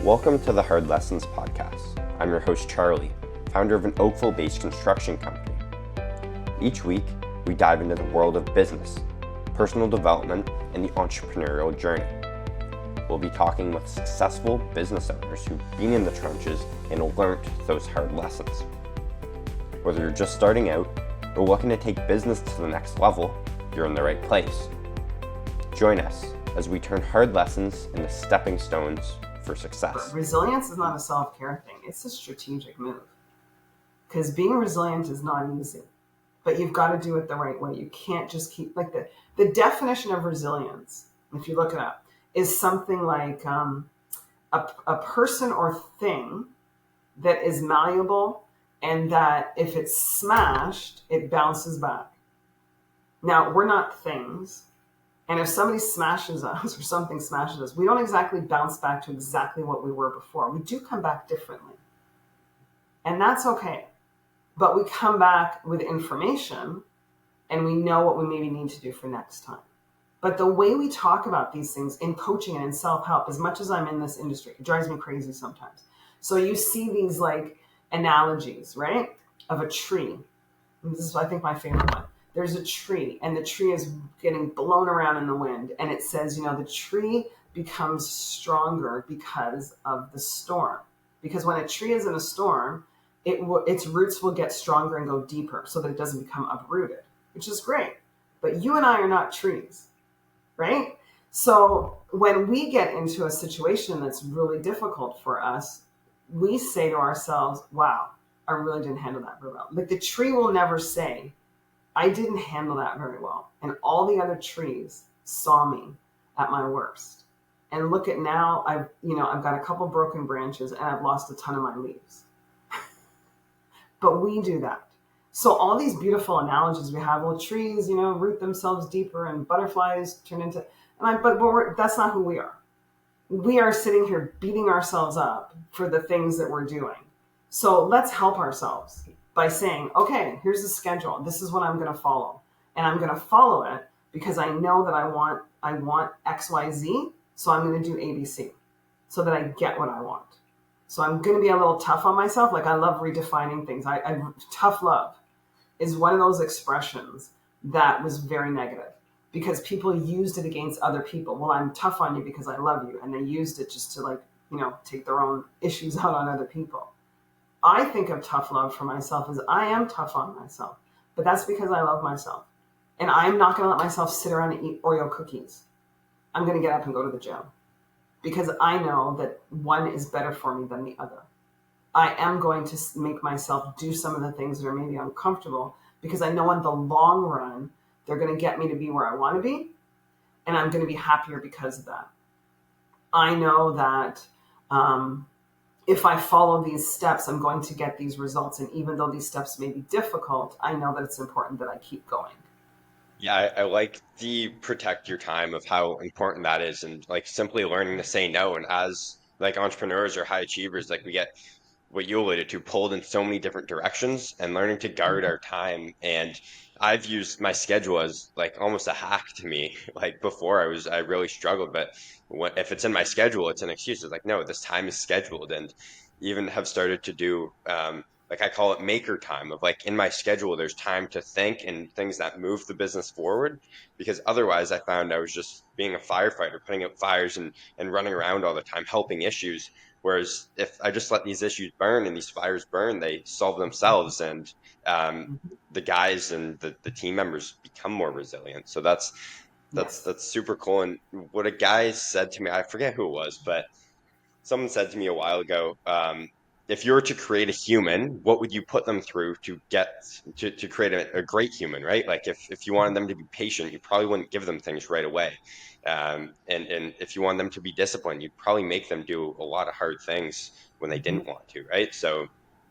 Welcome to the Hard Lessons podcast. I'm your host, Charlie, founder of an Oakville-based construction company. Each week, we dive into the world of business, personal development, and the entrepreneurial journey. We'll be talking with successful business owners who've been in the trenches and learned those hard lessons. Whether you're just starting out or looking to take business to the next level, you're in the right place. Join us as we turn hard lessons into stepping stones for success. But resilience is not a self-care thing. It's a strategic move. Because being resilient is not easy. But you've got to do it the right way. You can't just keep, like the definition of resilience, if you look it up, is something like a person or thing that is malleable and that if it's smashed, it bounces back. Now, we're not things. And if somebody smashes us or something smashes us, we don't exactly bounce back to exactly what we were before. We do come back differently. And that's okay. But we come back with information and we know what we maybe need to do for next time. But the way we talk about these things in coaching and in self-help, as much as I'm in this industry, it drives me crazy sometimes. So you see these like analogies, right? Of a tree. And this is, I think, my favorite one. There's a tree and the tree is getting blown around in the wind. And it says, the tree becomes stronger because of the storm. Because when a tree is in a storm, its roots will get stronger and go deeper so that it doesn't become uprooted, which is great. But you and I are not trees, right? So when we get into a situation that's really difficult for us, we say to ourselves, wow, I really didn't handle that very well. Like the tree will never say, I didn't handle that very well. And all the other trees saw me at my worst. And look at now, I've got a couple broken branches and I've lost a ton of my leaves. But we do that. So all these beautiful analogies we have, well, trees, root themselves deeper and butterflies turn into, that's not who we are. We are sitting here beating ourselves up for the things that we're doing. So let's help ourselves by saying, okay, here's the schedule. This is what I'm going to follow. And I'm going to follow it because I know that I want X, Y, Z. So I'm going to do ABC so that I get what I want. So I'm going to be a little tough on myself. Like I love redefining things. Tough love is one of those expressions that was very negative because people used it against other people. Well, I'm tough on you because I love you. And they used it just to take their own issues out on other people. I think of tough love for myself as I am tough on myself, but that's because I love myself. And I'm not going to let myself sit around and eat Oreo cookies. I'm going to get up and go to the gym because I know that one is better for me than the other. I am going to make myself do some of the things that are maybe uncomfortable because I know in the long run, they're going to get me to be where I want to be. And I'm going to be happier because of that. I know that, if I follow these steps, I'm going to get these results. And even though these steps may be difficult, I know that it's important that I keep going. Yeah, I like the protect your time of how important that is and like simply learning to say no. And as like entrepreneurs or high achievers, like we get what you alluded to, pulled in so many different directions and learning to guard our time. And I've used my schedule as like almost a hack to me. Like before I really struggled, but if it's in my schedule, it's an excuse. It's like, no, this time is scheduled. And even have started to do, like I call it maker time of like in my schedule, there's time to think and things that move the business forward. Because otherwise I found I was just being a firefighter, putting out fires and running around all the time, helping issues. Whereas if I just let these issues burn and these fires burn, they solve themselves and the guys and the team members become more resilient. So that's super cool. And what a guy said to me, I forget who it was, but someone said to me a while ago, if you were to create a human, what would you put them through to get to create a great human, right? Like if you wanted them to be patient, you probably wouldn't give them things right away. And if you want them to be disciplined, you'd probably make them do a lot of hard things when they didn't want to, right? So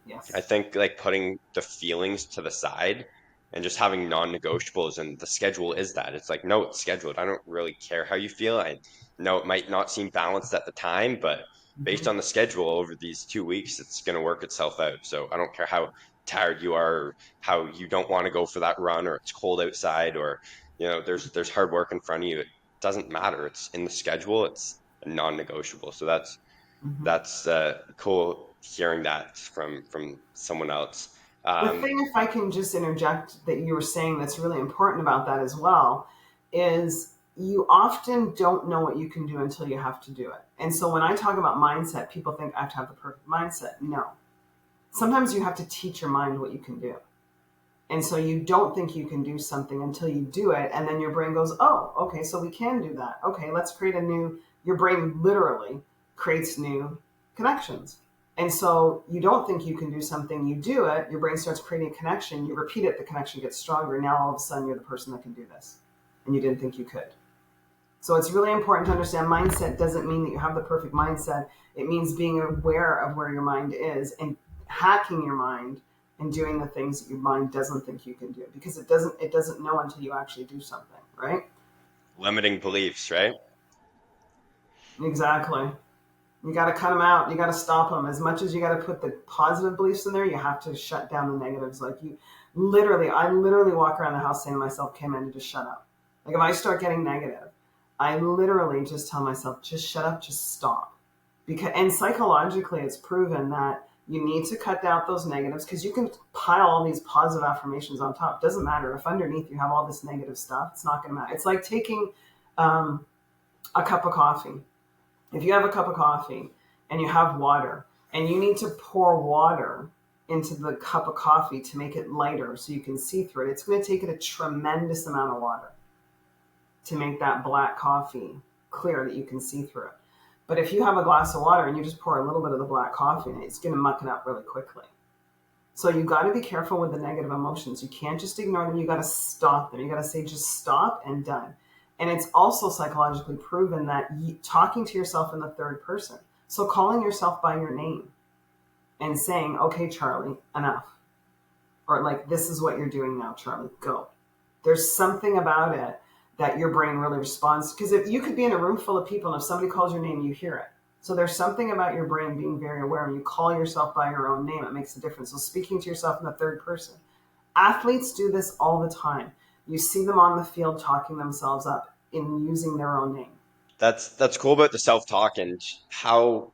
Yes. I think like putting the feelings to the side and just having non-negotiables, and the schedule is that. It's like, no, it's scheduled. I don't really care how you feel. I know it might not seem balanced at the time, but based on the schedule over these 2 weeks, it's going to work itself out. So I don't care how tired you are or how you don't want to go for that run or it's cold outside or, there's hard work in front of you. It doesn't matter. It's in the schedule. It's non-negotiable. So that's Mhm. That's cool hearing that from someone else. The Um, thing, if I can just interject, that you were saying that's really important about that as well, is you often don't know what you can do until you have to do it. And so when I talk about mindset, people think I have to have the perfect mindset. No. Sometimes you have to teach your mind what you can do. And so you don't think you can do something until you do it. And then your brain goes, oh, okay, so we can do that. Okay, let's create a new, your brain literally creates new connections. And so you don't think you can do something, you do it, your brain starts creating a connection, you repeat it, the connection gets stronger. Now all of a sudden you're the person that can do this. And you didn't think you could. So it's really important to understand mindset doesn't mean that you have the perfect mindset. It means being aware of where your mind is and hacking your mind and doing the things that your mind doesn't think you can do, because it doesn't know until you actually do something, right? Limiting beliefs, right? Exactly. You got to cut them out. You got to stop them. As much as you got to put the positive beliefs in there, you have to shut down the negatives. Like I literally walk around the house saying to myself, "Okay, man, just shut up." Like if I start getting negative, I literally just tell myself, "Just shut up, just stop." Because and psychologically, it's proven that you need to cut out those negatives, because you can pile all these positive affirmations on top. It doesn't matter if underneath you have all this negative stuff. It's not going to matter. It's like taking um, a cup of coffee. If you have a cup of coffee and you have water and you need to pour water into the cup of coffee to make it lighter so you can see through it, it's going to take it a tremendous amount of water to make that black coffee clear that you can see through it. But if you have a glass of water and you just pour a little bit of the black coffee in it, it's going to muck it up really quickly. So you got to be careful with the negative emotions. You can't just ignore them. You got to stop them. You got to say, just stop and done. And it's also psychologically proven that talking to yourself in the third person. So calling yourself by your name and saying, okay, Charlie, enough. Or like, this is what you're doing now, Charlie, go. There's something about it that your brain really responds. Because if you could be in a room full of people and if somebody calls your name, you hear it. So there's something about your brain being very aware. When you call yourself by your own name, it makes a difference. So speaking to yourself in the third person. Athletes do this all the time. You see them on the field talking themselves up in using their own name. That's cool about the self-talk and how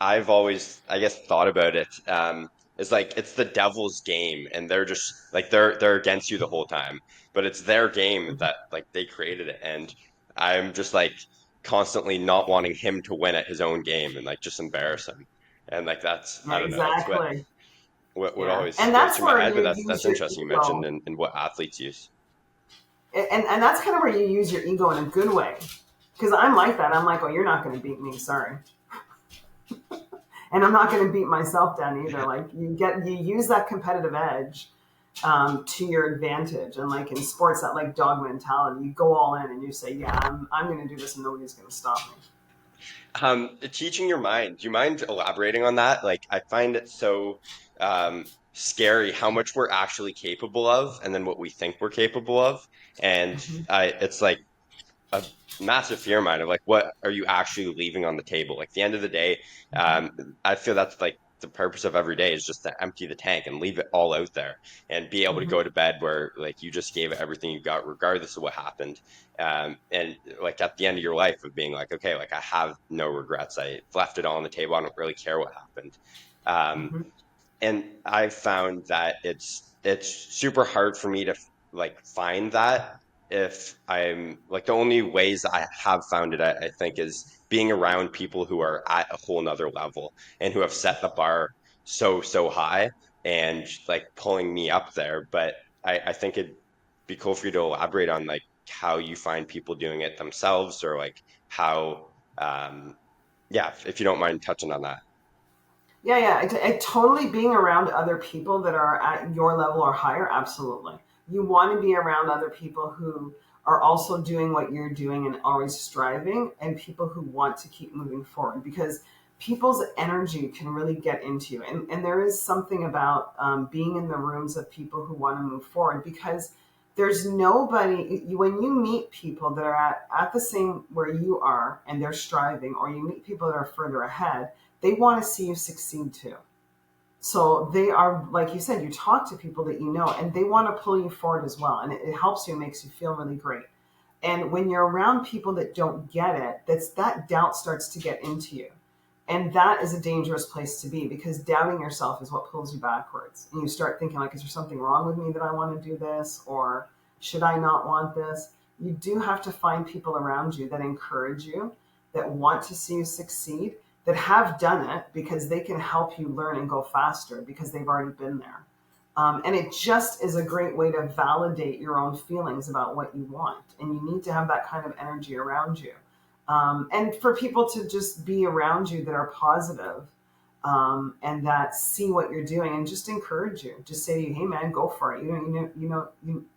I've always, I guess, thought about it. Is like it's the devil's game, and they're just like they're against you the whole time, but it's their game that like they created it, and I'm just like constantly not wanting him to win at his own game and like just embarrass him, and like that's Yeah, I don't know, that's exactly. what Yeah. always And goes that's through my where head, but you that's use your interesting you mentioned ego. in what athletes use. And that's kind of where you use your ego in a good way. Because I'm like that. I'm like, oh, you're not going to beat me. Sorry. And I'm not going to beat myself down either. Like you use that competitive edge to your advantage. And like in sports, that like dog mentality, you go all in and you say, yeah, I'm going to do this and nobody's going to stop me. Teaching your mind. Do you mind elaborating on that? Like, I find it so scary how much we're actually capable of, and then what we think we're capable of. And Mm-hmm. it's like a massive fear of mine of like, what are you actually leaving on the table? Like, at the end of the day, um, I feel that's like the purpose of every day is just to empty the tank and leave it all out there and be able to Mm-hmm. go to bed where like you just gave it everything you got, regardless of what happened. And like at the end of your life of being like, okay, like I have no regrets. I left it all on the table. I don't really care what happened. Um, Mm-hmm. and I found that it's super hard for me to like find that if I'm like the only ways I have found it, I think, is being around people who are at a whole nother level and who have set the bar so high and like pulling me up there. But I think it'd be cool for you to elaborate on like how you find people doing it themselves or like how yeah, if you don't mind touching on that. Yeah, yeah. I totally being around other people that are at your level or higher. Absolutely. You want to be around other people who are also doing what you're doing and always striving, and people who want to keep moving forward, because people's energy can really get into you. And there is something about being in the rooms of people who want to move forward, because there's nobody, when you meet people that are at the same where you are and they're striving, or you meet people that are further ahead, they want to see you succeed too. So they are, like you said, you talk to people that you know and they want to pull you forward as well. And it helps you, makes you feel really great. And when you're around people that don't get it, that doubt starts to get into you. And that is a dangerous place to be, because doubting yourself is what pulls you backwards. And you start thinking like, is there something wrong with me that I want to do this? Or should I not want this? You do have to find people around you that encourage you, that want to see you succeed, that have done it, because they can help you learn and go faster because they've already been there. And it just is a great way to validate your own feelings about what you want. And you need to have that kind of energy around you. And for people to just be around you that are positive, and that see what you're doing and just encourage you. Just say to you, hey man, go for it. You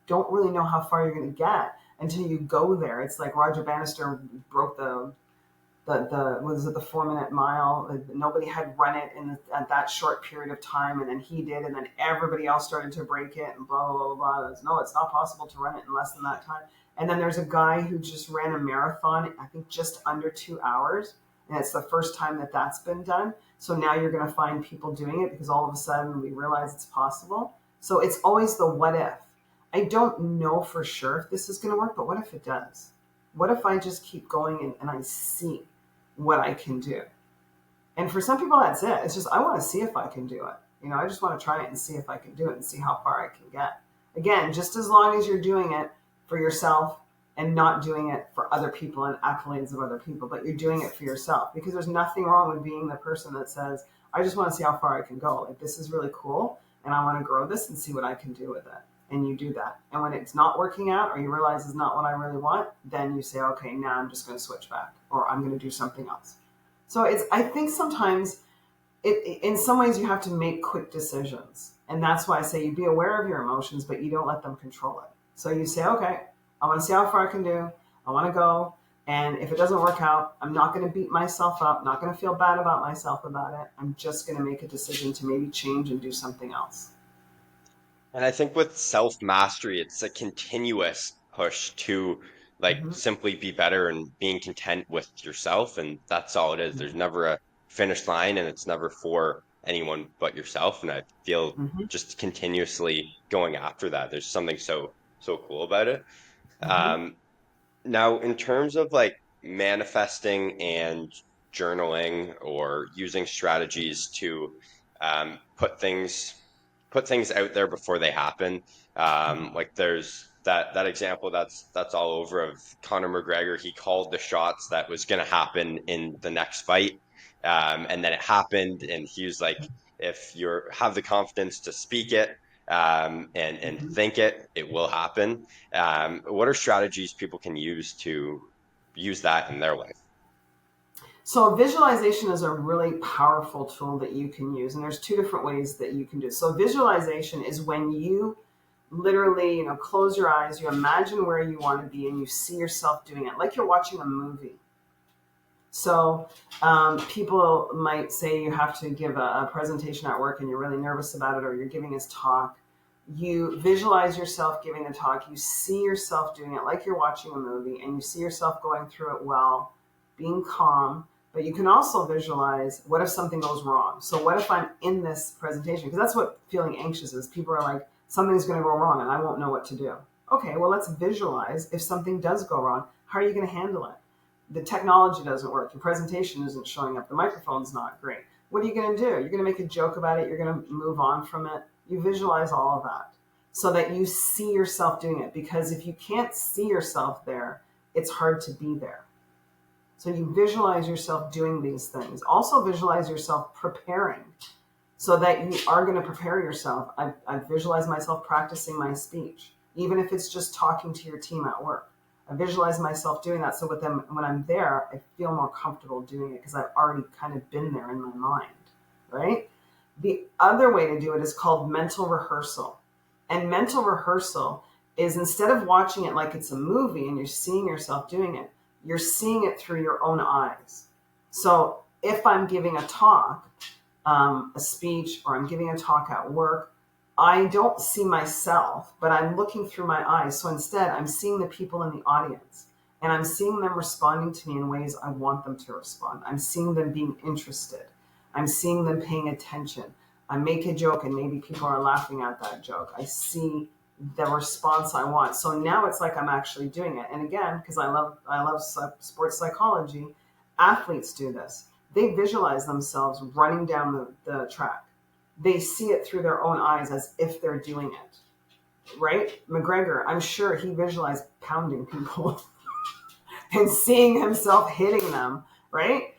don't really know how far you're going to get until you go there. It's like Roger Bannister broke the 4 minute mile. Nobody had run it at that short period of time, and then he did, and then everybody else started to break it, and blah blah blah blah. No, it's not possible to run it in less than that time. And then there's a guy who just ran a marathon, I think just under 2 hours, and it's the first time that that's been done. So now you're going to find people doing it because all of a sudden we realize it's possible. So it's always the what if. I don't know for sure if this is going to work, but what if it does? What if I just keep going and I see what I can do? And for some people, that's it. It's just, I want to see if I can do it. I just want to try it and see if I can do it and see how far I can get. Again, just as long as you're doing it for yourself and not doing it for other people and accolades of other people, but you're doing it for yourself, because there's nothing wrong with being the person that says, I just want to see how far I can go. Like, this is really cool and I want to grow this and see what I can do with it. And you do that. And when it's not working out, or you realize it's not what I really want, then you say, okay, now I'm just going to switch back, or I'm going to do something else. So I think sometimes in some ways you have to make quick decisions. And that's why I say you be aware of your emotions, but you don't let them control it. So you say, okay, I want to see how far I can do. I want to go. And if it doesn't work out, I'm not going to beat myself up, not going to feel bad about myself about it. I'm just going to make a decision to maybe change and do something else. And I think with self-mastery, it's a continuous push to like Mm-hmm. simply be better and being content with yourself. And that's all it is. There's never a finish line, and it's never for anyone but yourself. And I feel Mm-hmm. just continuously going after that. There's something so cool about it. Mm-hmm. Um, Now, in terms of like manifesting and journaling or using strategies to put things out there before they happen, like there's that example that's all over of Conor McGregor. He called the shots that was going to happen in the next fight, and then it happened, and he was like, if you have the confidence to speak it, and Mm-hmm. think it, it will happen. What are strategies people can use to use that in their life? So visualization is a really powerful tool that you can use. And there's two different ways that you can do it. So visualization is when you literally, close your eyes, you imagine where you want to be, and you see yourself doing it like you're watching a movie. So people might say you have to give a presentation at work and you're really nervous about it, or you're giving a talk. You visualize yourself giving the talk. You see yourself doing it like you're watching a movie, and you see yourself going through it well, being calm. But you can also visualize, what if something goes wrong? So what if I'm in this presentation? Because that's what feeling anxious is. People are like, something's going to go wrong and I won't know what to do. Okay, well, let's visualize if something does go wrong. How are you going to handle it? The technology doesn't work. Your presentation isn't showing up. The microphone's not great. What are you going to do? You're going to make a joke about it. You're going to move on from it. You visualize all of that so that you see yourself doing it. Because if you can't see yourself there, it's hard to be there. So you visualize yourself doing these things. Also visualize yourself preparing so that you are going to prepare yourself. I visualize myself practicing my speech, even if it's just talking to your team at work. I visualize myself doing that, so with them, when I'm there, I feel more comfortable doing it because I've already kind of been there in my mind, right? The other way to do it is called mental rehearsal. And mental rehearsal is, instead of watching it like it's a movie and you're seeing yourself doing it, you're seeing it through your own eyes. So if I'm giving a talk, a speech, or I'm giving a talk at work, I don't see myself, but I'm looking through my eyes. So instead, I'm seeing the people in the audience, and I'm seeing them responding to me in ways I want them to respond. I'm seeing them being interested. I'm seeing them paying attention. I make a joke and maybe people are laughing at that joke. I see the response I want. So now it's like I'm actually doing it. And again, because I love sports psychology, athletes do this. they visualize themselves running down the track. They see it through their own eyes as if they're doing it, right? McGregor, I'm sure he visualized pounding people and seeing himself hitting them, right?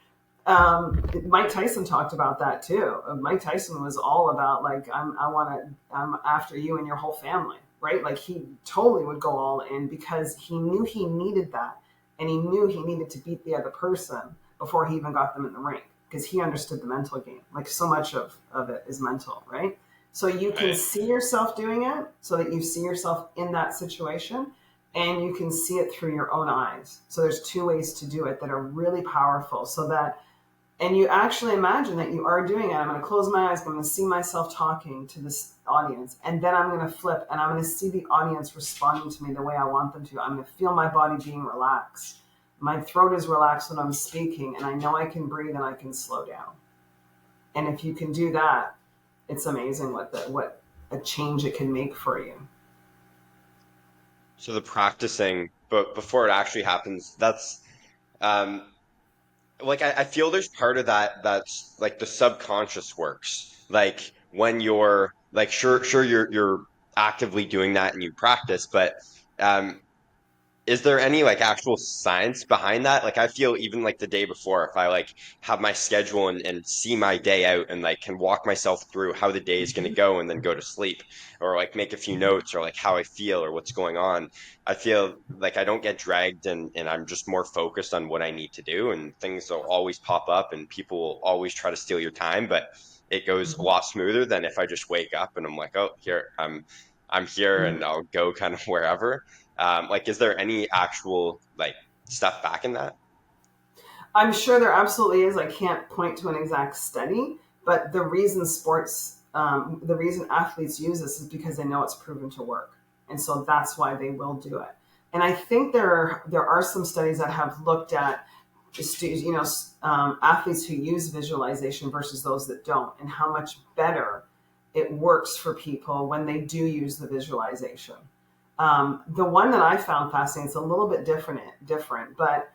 Mike Tyson talked about that too. Mike Tyson was all about like, I'm after you and your whole family, right? Like he totally would go all in because he knew he needed that. And he knew he needed to beat the other person before he even got them in the ring because he understood the mental game. Like so much of it is mental, right? So you can Right. see yourself doing it so that you see yourself in that situation and you can see it through your own eyes. So there's two ways to do it that are really powerful so that, and you actually imagine that you are doing it. I'm going to close my eyes. I'm going to see myself talking to this audience. And then I'm going to flip and I'm going to see the audience responding to me the way I want them to. I'm going to feel my body being relaxed. My throat is relaxed when I'm speaking. And I know I can breathe and I can slow down. And if you can do that, it's amazing what a change it can make for you. So the practicing, but before it actually happens, that's um like I feel there's part of that that's like the subconscious works. Like when you're like sure you're actively doing that and you practice, but um is there any like actual science behind that? Like I feel even like the day before, if I like have my schedule and see my day out and like can walk myself through how the day is going to go and then go to sleep or like make a few notes or like how I feel or what's going on, I feel like I don't get dragged and I'm just more focused on what I need to do and things will always pop up and people will always try to steal your time, but it goes a Mm-hmm. lot smoother than if I just wake up and I'm like, oh, here I'm here and I'll go kind of wherever. Like, is there any actual like stuff back in that? I'm sure there absolutely is. I can't point to an exact study, but the reason athletes use this is because they know it's proven to work, and so that's why they will do it. And I think there are some studies that have looked at, athletes who use visualization versus those that don't, and how much better it works for people when they do use the visualization. The one that I found fascinating, it's a little bit different, but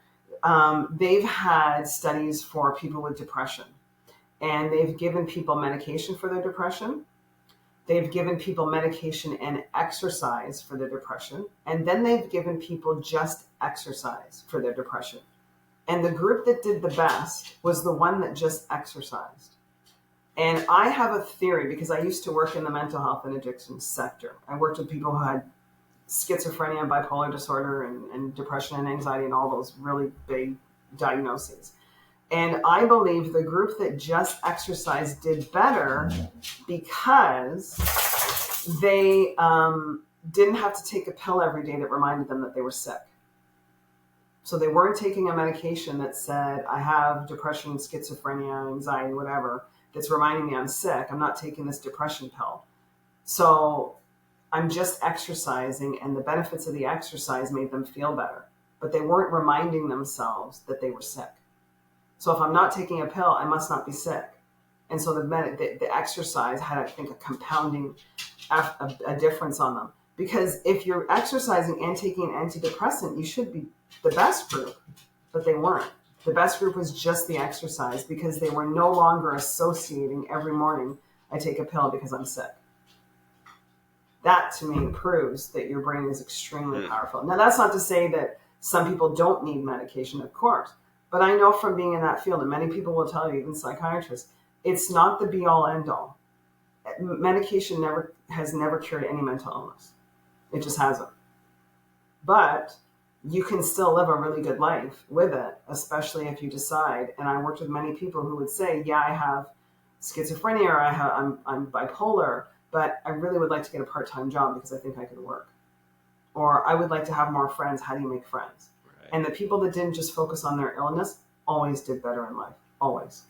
they've had studies for people with depression, and they've given people medication for their depression. They've given people medication and exercise for their depression, and then they've given people just exercise for their depression. And the group that did the best was the one that just exercised. And I have a theory because I used to work in the mental health and addiction sector. I worked with people who had schizophrenia and bipolar disorder and depression and anxiety and all those really big diagnoses. And I believe the group that just exercised did better because they didn't have to take a pill every day that reminded them that they were sick. So they weren't taking a medication that said, I have depression, schizophrenia, anxiety, whatever, that's reminding me I'm sick. I'm not taking this depression pill. So I'm just exercising, and the benefits of the exercise made them feel better. But they weren't reminding themselves that they were sick. So if I'm not taking a pill, I must not be sick. And so the exercise had, I think, a compounding a difference on them. Because if you're exercising and taking an antidepressant, you should be the best group, but they weren't. The best group was just the exercise because they were no longer associating every morning, I take a pill because I'm sick. That to me proves that your brain is extremely powerful. Now, that's not to say that some people don't need medication, of course, but I know from being in that field, and many people will tell you, even psychiatrists, it's not the be all end all. Medication has never cured any mental illness. It just hasn't. But you can still live a really good life with it, especially if you decide. And I worked with many people who would say, yeah, I have schizophrenia or I'm bipolar, but I really would like to get a part-time job because I think I could work. Or I would like to have more friends. How do you make friends? Right. And the people that didn't just focus on their illness always did better in life, always.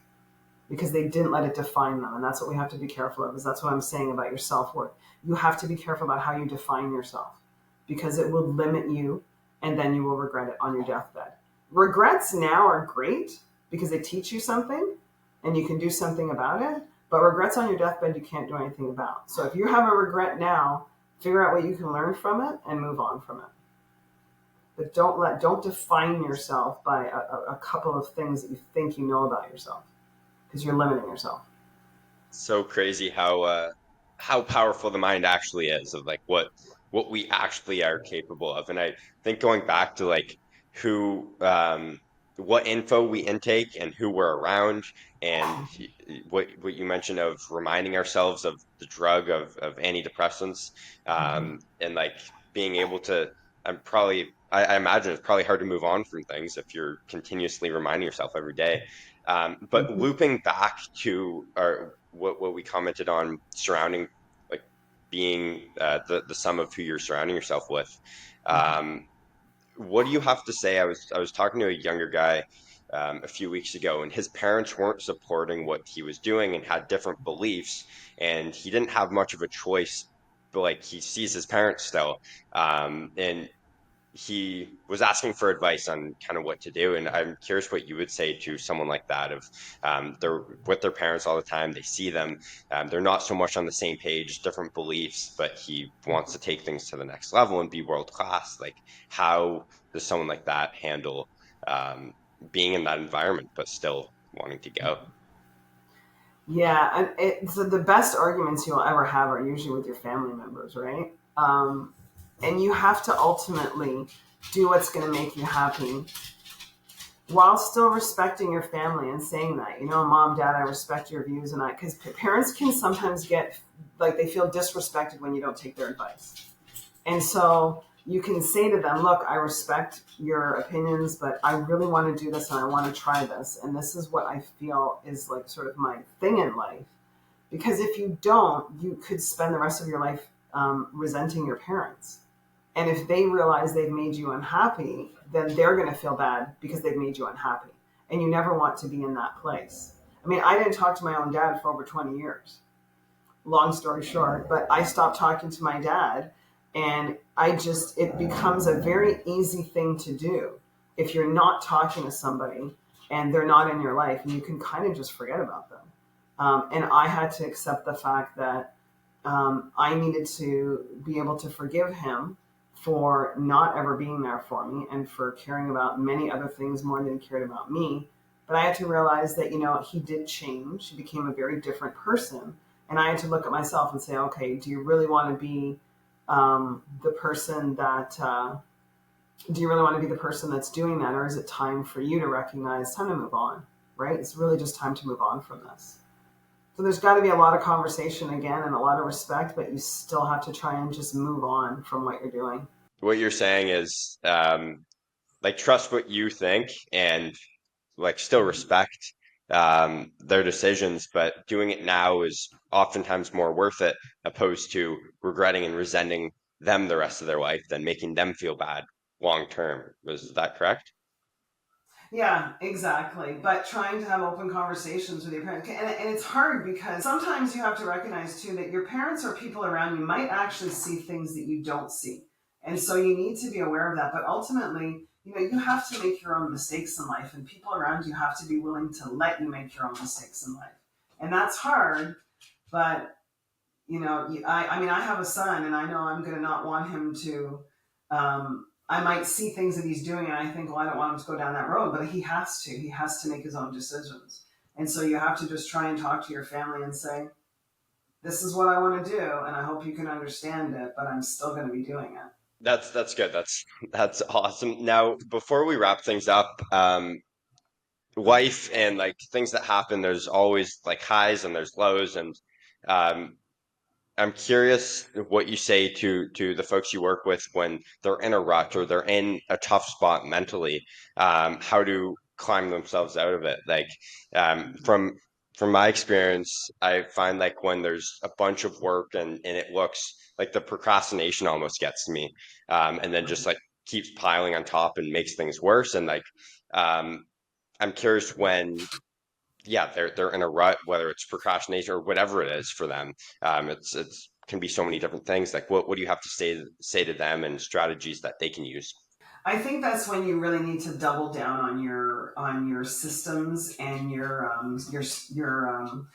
Because they didn't let it define them. And that's what we have to be careful of, is that's what I'm saying about your self-worth. You have to be careful about how you define yourself because it will limit you and then you will regret it on your deathbed. Regrets now are great because they teach you something and you can do something about it. But regrets on your deathbed, you can't do anything about. So if you have a regret now, figure out what you can learn from it and move on from it. but don't define yourself by a couple of things that you think you know about yourself, because you're limiting yourself. So crazy how powerful the mind actually is of like what we actually are capable of. And I think going back to like who what info we intake and who we're around and what you mentioned of reminding ourselves of the drug of antidepressants Mm-hmm. and like being able to I imagine it's probably hard to move on from things if you're continuously reminding yourself every day. But Mm-hmm. looping back to our what we commented on surrounding like being the sum of who you're surrounding yourself with. Um, what do you have to say? I was talking to a younger guy a few weeks ago, and his parents weren't supporting what he was doing and had different beliefs, and he didn't have much of a choice. But like he sees his parents still, and he was asking for advice on kind of what to do. And I'm curious what you would say to someone like that of they're with their parents all the time. They see them. They're not so much on the same page, different beliefs, but he wants to take things to the next level and be world class. Like how does someone like that handle um, being in that environment, but still wanting to go? Yeah, and so the best arguments you'll ever have are usually with your family members, right? And you have to ultimately do what's going to make you happy while still respecting your family and saying that, mom, dad, I respect your views, and because parents can sometimes get like they feel disrespected when you don't take their advice. And so you can say to them, look, I respect your opinions, but I really want to do this and I want to try this. And this is what I feel is like sort of my thing in life. Because if you don't, you could spend the rest of your life resenting your parents. And if they realize they've made you unhappy, then they're going to feel bad because they've made you unhappy. And you never want to be in that place. I mean, I didn't talk to my own dad for over 20 years. Long story short, but I stopped talking to my dad, and it becomes a very easy thing to do if you're not talking to somebody and they're not in your life, and you can kind of just forget about them. And I had to accept the fact that I needed to be able to forgive him for not ever being there for me and for caring about many other things more than he cared about me. But I had to realize that, he did change. He became a very different person. And I had to look at myself and say, okay, do you really want to be the person do you really want to be the person that's doing that? Or is it time for you to recognize, time to move on, right? It's really just time to move on from this. So there's got to be a lot of conversation again and a lot of respect, but you still have to try and just move on from what you're doing. What you're saying is like trust what you think and like still respect their decisions, but doing it now is oftentimes more worth it, opposed to regretting and resenting them the rest of their life than making them feel bad long term. Is that correct? Yeah, exactly. But trying to have open conversations with your parents. And it's hard because sometimes you have to recognize too that your parents or people around you might actually see things that you don't see. And so you need to be aware of that. But ultimately, you have to make your own mistakes in life, and people around you have to be willing to let you make your own mistakes in life. And that's hard, but I mean, I have a son, and I know I'm going to not want him to. I might see things that he's doing, and I think, well, I don't want him to go down that road, but he has to. He has to make his own decisions, and so you have to just try and talk to your family and say, "This is what I want to do, and I hope you can understand it, but I'm still going to be doing it." That's good. That's awesome. Now, before we wrap things up, life and like things that happen, there's always like highs and there's lows, and um, I'm curious what you say to the folks you work with when they're in a rut or they're in a tough spot mentally, how to climb themselves out of it. Like from my experience, I find like when there's a bunch of work and it looks like the procrastination almost gets to me, and then just like keeps piling on top and makes things worse. And like um, I'm curious when yeah, they're in a rut, whether it's procrastination or whatever it is for them. It's can be so many different things. Like what do you have to say to them and strategies that they can use? I think that's when you really need to double down on your systems and your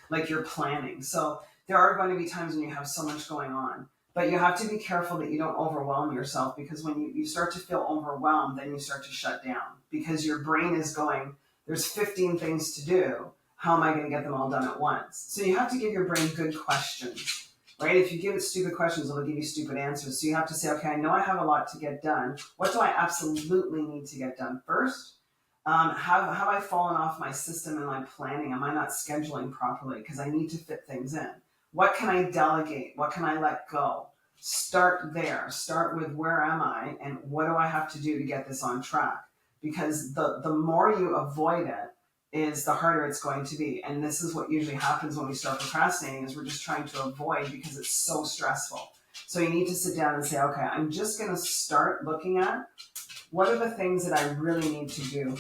like your planning. So there are going to be times when you have so much going on, But you have to be careful that you don't overwhelm yourself, because when you start to feel overwhelmed, then you start to shut down because your brain is going, there's 15 things to do. How am I going to get them all done at once? So you have to give your brain good questions, right? If you give it stupid questions, it'll give you stupid answers. So you have to say, okay, I know I have a lot to get done. What do I absolutely need to get done first? Have I fallen off my system and my planning? Am I not scheduling properly because I need to fit things in? What can I delegate? What can I let go? Start there. Start with where am I and what do I have to do to get this on track? Because the more you avoid it is the harder it's going to be. And this is what usually happens when we start procrastinating, is we're just trying to avoid because it's so stressful. So you need to sit down and say, okay, I'm just going to start looking at what are the things that I really need to do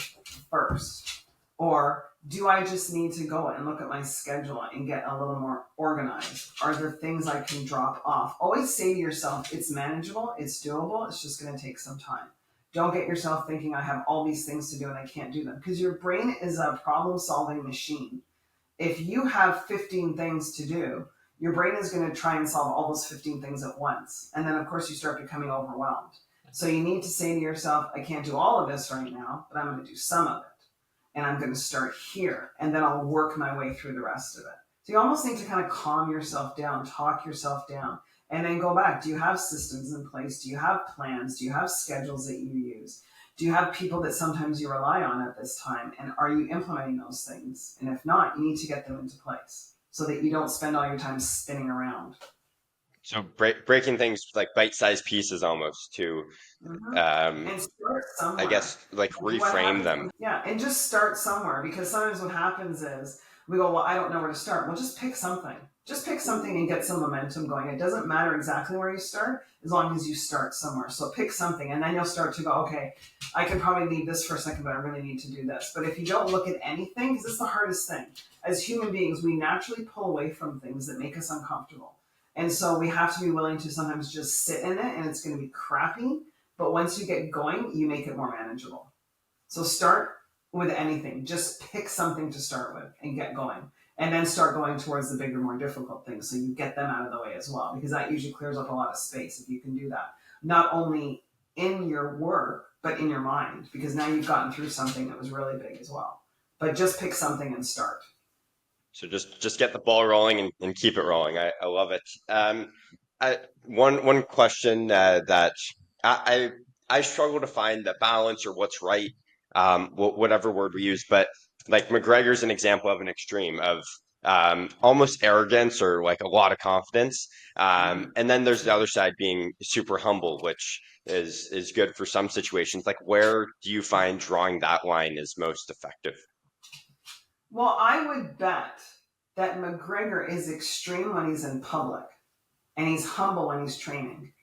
first? Or do I just need to go and look at my schedule and get a little more organized? Are there things I can drop off? Always say to yourself, it's manageable, it's doable, it's just going to take some time. Don't get yourself thinking I have all these things to do and I can't do them, because your brain is a problem solving machine. If you have 15 things to do, your brain is going to try and solve all those 15 things at once. And then, of course, you start becoming overwhelmed. So you need to say to yourself, I can't do all of this right now, but I'm going to do some of it. And I'm going to start here. And then I'll work my way through the rest of it. So you almost need to kind of calm yourself down, talk yourself down, and then go back. Do you have systems in place? Do you have plans? Do you have schedules that you use? Do you have people that sometimes you rely on at this time? And are you implementing those things? And if not, you need to get them into place so that you don't spend all your time spinning around. So breaking things like bite-sized pieces almost to, Mm-hmm. um, And start I somewhere. guess, like And what reframe happens? them. Yeah, and just start somewhere, because sometimes what happens is we go, well, I don't know where to start. Well, just pick something. Just pick something and get some momentum going. It doesn't matter exactly where you start as long as you start somewhere. So pick something, and then you'll start to go, okay, I can probably leave this for a second, but I really need to do this. But if you don't look at anything, because it's the hardest thing, as human beings, we naturally pull away from things that make us uncomfortable. And so we have to be willing to sometimes just sit in it, and it's going to be crappy. But once you get going, you make it more manageable. So start with anything. Just pick something to start with and get going. And then start going towards the bigger, more difficult things so you get them out of the way as well, because that usually clears up a lot of space if you can do that. Not only in your work, but in your mind, because now you've gotten through something that was really big as well. But just pick something and start. So just get the ball rolling and keep it rolling. I love it. One question that I I struggle to find the balance or what's right, whatever word we use. But like McGregor's an example of an extreme of almost arrogance or like a lot of confidence. Mm-hmm. And then there's the other side being super humble, which is good for some situations. Like where do you find drawing that line is most effective? Well, I would bet that McGregor is extreme when he's in public and he's humble when he's training,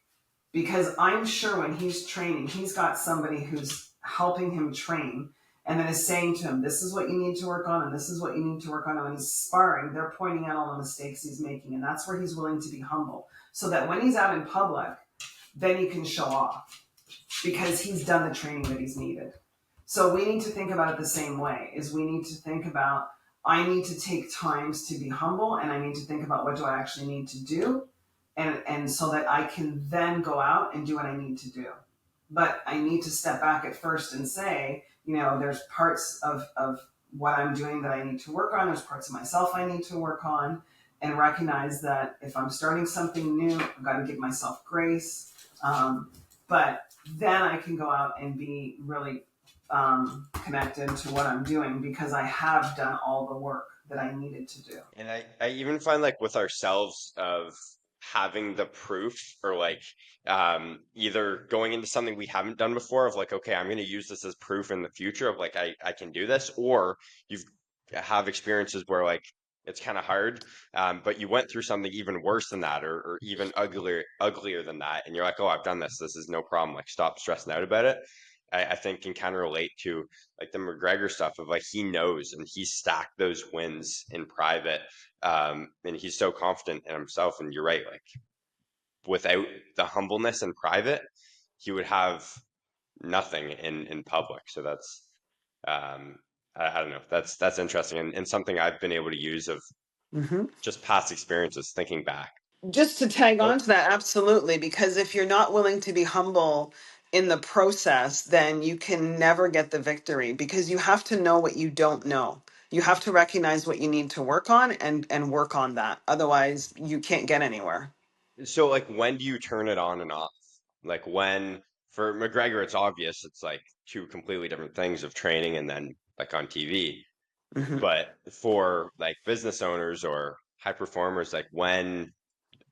because I'm sure when he's training, he's got somebody who's helping him train and then is saying to him, this is what you need to work on and this is what you need to work on. And when he's sparring, they're pointing out all the mistakes he's making. And that's where he's willing to be humble so that when he's out in public, then he can show off because he's done the training that he's needed. So we need to think about it the same way, is we need to think about, I need to take times to be humble and I need to think about what do I actually need to do, and so that I can then go out and do what I need to do. But I need to step back at first and say, there's parts of what I'm doing that I need to work on. There's parts of myself I need to work on, and recognize that if I'm starting something new, I've got to give myself grace. But then I can go out and be really connected to what I'm doing because I have done all the work that I needed to do. And I even find like with ourselves of having the proof or like either going into something we haven't done before of like, okay, I'm going to use this as proof in the future of like I can do this, or you've have experiences where like it's kind of hard, but you went through something even worse than that or even uglier than that, and you're like, oh, I've done this. This is no problem. Like stop stressing out about it. I think can kind of relate to like the McGregor stuff of like he knows and he stacked those wins in private, and he's so confident in himself. And you're right, like without the humbleness in private, he would have nothing in public. So that's I don't know. That's interesting and something I've been able to use of Mm-hmm. just past experiences, thinking back. Just to tag Oh, on to that, absolutely, because if you're not willing to be humble in the process, then you can never get the victory because you have to know what you don't know. You have to recognize what you need to work on and work on that. Otherwise, you can't get anywhere. so like when do you turn it on and off? Like when for McGregor, it's obvious it's like two completely different things of training and then like on TV. Mhm. But for like business owners or high performers, like when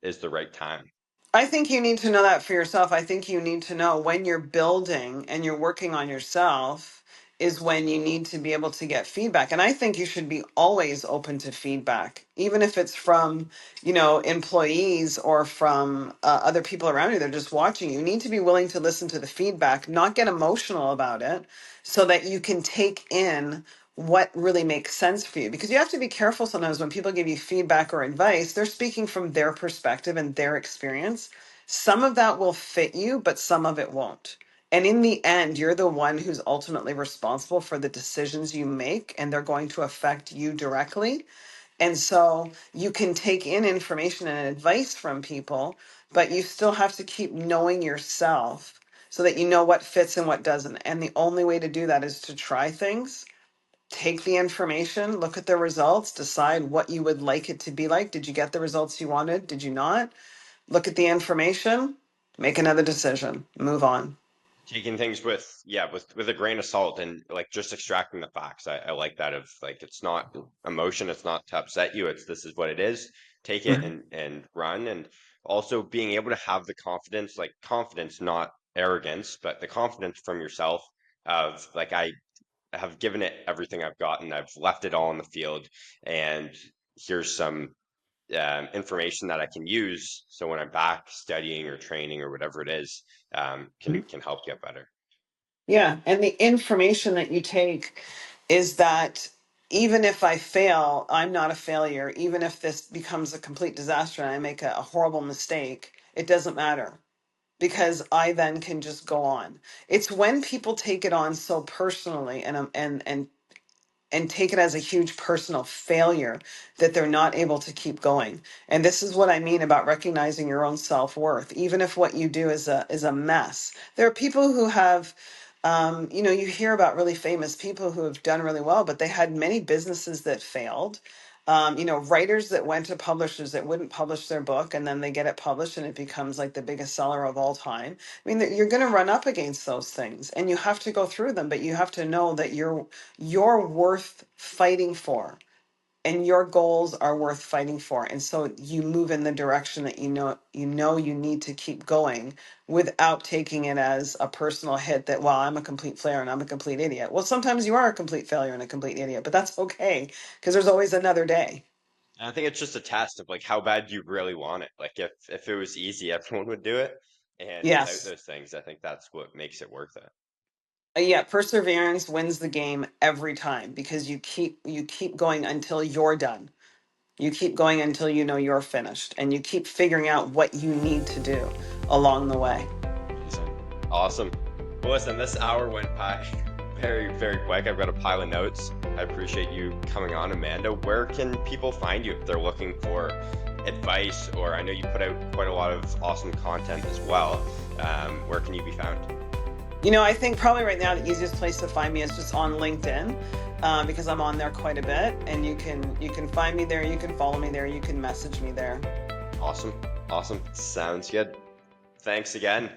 is the right time? I think you need to know that for yourself. I think you need to know when you're building and you're working on yourself is when you need to be able to get feedback. And I think you should be always open to feedback, even if it's from, employees or from other people around you. They're just watching. You need to be willing to listen to the feedback, not get emotional about it, so that you can take in what really makes sense for you, because you have to be careful sometimes when people give you feedback or advice. They're speaking from their perspective and their experience. Some of that will fit you, but some of it won't. And in the end, you're the one who's ultimately responsible for the decisions you make, and they're going to affect you directly. And so you can take in information and advice from people, but you still have to keep knowing yourself so that you know what fits and what doesn't. And the only way to do that is to try things, take the information, look at the results, decide what you would like it to be like. Did you get the results you wanted? Did you not? Look at the information, make another decision, move on. Taking things with yeah with a grain of salt and like just extracting the facts. I like that of like it's not emotion, it's not to upset you, it's this is what it is. Take it Mhm. and run, and also being able to have the confidence, like confidence, not arrogance, but the confidence from yourself of like I have given it everything I've gotten, I've left it all in the field, and here's some information that I can use. So when I'm back studying or training or whatever it is, can help get better. Yeah. And the information that you take is that even if I fail, I'm not a failure. Even if this becomes a complete disaster and I make a horrible mistake, it doesn't matter because I then can just go on. It's when people take it on so personally and take it as a huge personal failure that they're not able to keep going. And this is what I mean about recognizing your own self-worth. Even if what you do is a mess. There are people who have you hear about really famous people who have done really well, but they had many businesses that failed. Writers that went to publishers that wouldn't publish their book, and then they get it published and it becomes like the biggest seller of all time. I mean, you're going to run up against those things and you have to go through them, but you have to know that you're worth fighting for and your goals are worth fighting for, and so you move in the direction that you need to keep going without taking it as a personal hit that, well, I'm a complete failure and I'm a complete idiot. Well, sometimes you are a complete failure and a complete idiot, but that's okay because there's always another day. And I think it's just a test of like how bad do you really want it. Like if it was easy, everyone would do it. And without Yes. those things, I think that's what makes it worth it. Yeah, perseverance wins the game every time because you keep going until you're done. You keep going until you know you're finished, and you keep figuring out what you need to do along the way. Amazing. Awesome. Well, listen, this hour went by very, very quick. I've got a pile of notes. I appreciate you coming on, Amanda. Where can people find you if they're looking for advice? Or I know you put out quite a lot of awesome content as well. Where can you be found? I think probably right now the easiest place to find me is just on LinkedIn, because I'm on there quite a bit, and you can find me there, you can follow me there, you can message me there. Awesome. Awesome. Sounds good. Thanks again.